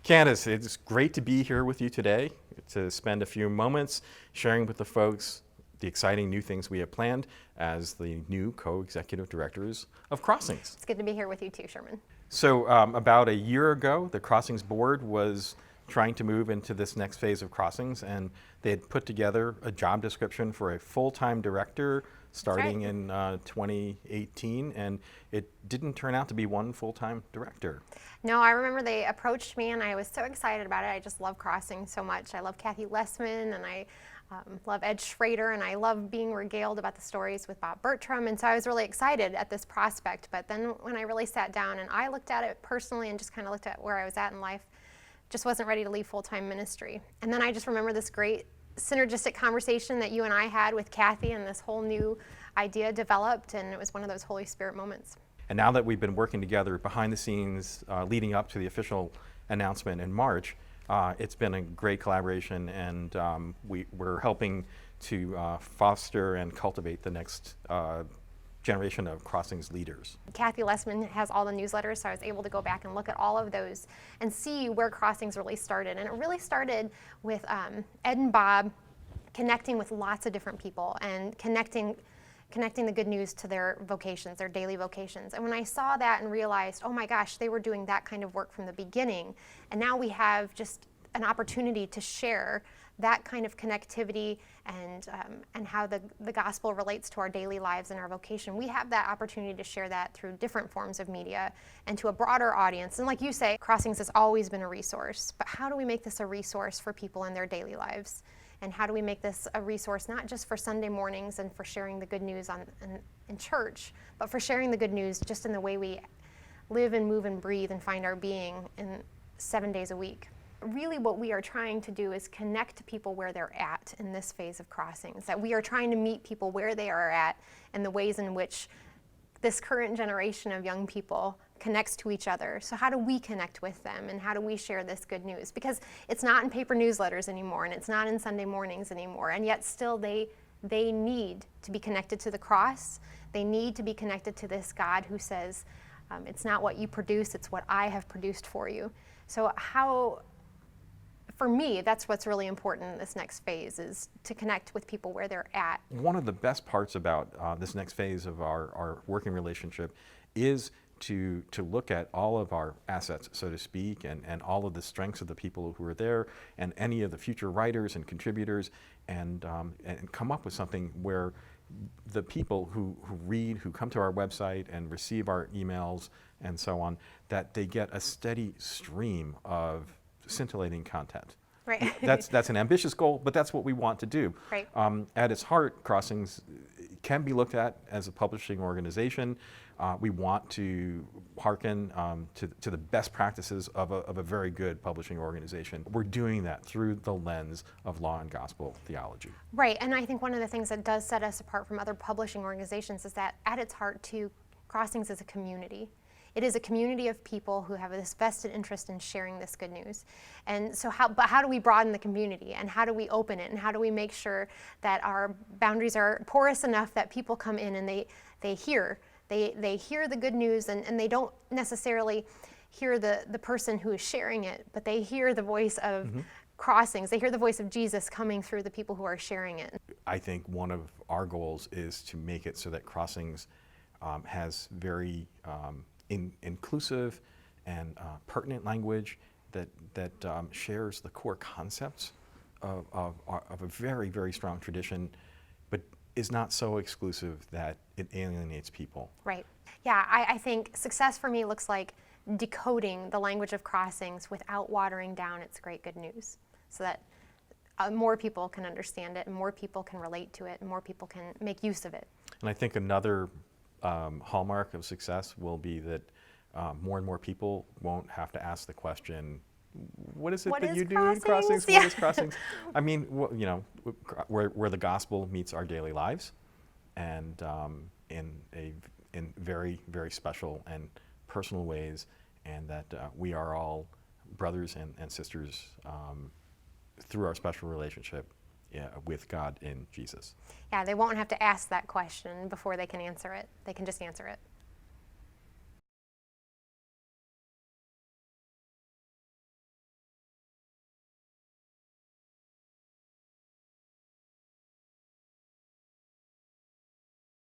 Candice, it's great to be here with you today to spend a few moments sharing with the folks the exciting new things we have planned as the new co-executive directors of Crossings. It's good to be here with you too, Sherman. So about a year ago, the Crossings board was trying to move into this next phase of Crossings, and they had put together a job description for a full-time director starting in 2018, and it didn't turn out to be one full-time director. No, I remember they approached me and I was so excited about it. I just love Crossings so much. I love Kathy Lessman and I love Ed Schrader, and I love being regaled about the stories with Bob Bertram, and so I was really excited at this prospect. But then when I really sat down and I looked at it personally and just kind of looked at where I was at in life, just wasn't ready to leave full-time ministry. And then I just remember this great synergistic conversation that you and I had with Kathy, and this whole new idea developed, and it was one of those Holy Spirit moments. And now that we've been working together behind the scenes leading up to the official announcement in March, it's been a great collaboration, and we're helping to foster and cultivate the next generation of Crossings leaders. Kathy Lessman has all the newsletters, so I was able to go back and look at all of those and see where Crossings really started. And it really started with Ed and Bob connecting with lots of different people and connecting the good news to their vocations, their daily vocations. And when I saw that and realized, oh my gosh, they were doing that kind of work from the beginning, and now we have just an opportunity to share that kind of connectivity and how the gospel relates to our daily lives and our vocation. We have that opportunity to share that through different forms of media and to a broader audience. And like you say, Crossings has always been a resource, but how do we make this a resource for people in their daily lives? And how do we make this a resource not just for Sunday mornings and for sharing the good news in church, but for sharing the good news just in the way we live and move and breathe and find our being in 7 days a week? Really what we are trying to do is connect to people where they're at in this phase of Crossings, that we are trying to meet people where they are at and the ways in which this current generation of young people connects to each other. So how do we connect with them, and how do we share this good news? Because it's not in paper newsletters anymore, and it's not in Sunday mornings anymore, and yet still they need to be connected to the cross. They need to be connected to this God who says, it's not what you produce, it's what I have produced for you. So for me, that's what's really important in this next phase, is to connect with people where they're at. One of the best parts about this next phase of our working relationship is to look at all of our assets, so to speak, and all of the strengths of the people who are there, and any of the future writers and contributors, and come up with something where the people who read, who come to our website and receive our emails and so on, that they get a steady stream of scintillating content. Right. That's an ambitious goal, but that's what we want to do. Right. At its heart, Crossings can be looked at as a publishing organization. We want to hearken to the best practices of a very good publishing organization. We're doing that through the lens of law and gospel theology. Right, and I think one of the things that does set us apart from other publishing organizations is that at its heart too, Crossings is a community. It is a community of people who have this vested interest in sharing this good news. And so how do we broaden the community, and how do we open it, and how do we make sure that our boundaries are porous enough that people come in and they hear the good news, and they don't necessarily hear the person who is sharing it, but they hear the voice of Crossings. They hear the voice of Jesus coming through the people who are sharing it. I think one of our goals is to make it so that Crossings has very inclusive and pertinent language that shares the core concepts of a very, very strong tradition, but is not so exclusive that it alienates people. Right. Yeah, I think success for me looks like decoding the language of Crossings without watering down its great good news, so that more people can understand it, and more people can relate to it, and more people can make use of it. And I think another hallmark of success will be that more and more people won't have to ask the question, what is it that you do in Crossings? Yeah. What is Crossings? I mean, where the gospel meets our daily lives, and in very, very special and personal ways, and that we are all brothers and sisters through our special relationship with God in Jesus. Yeah, they won't have to ask that question before they can answer it. They can just answer it.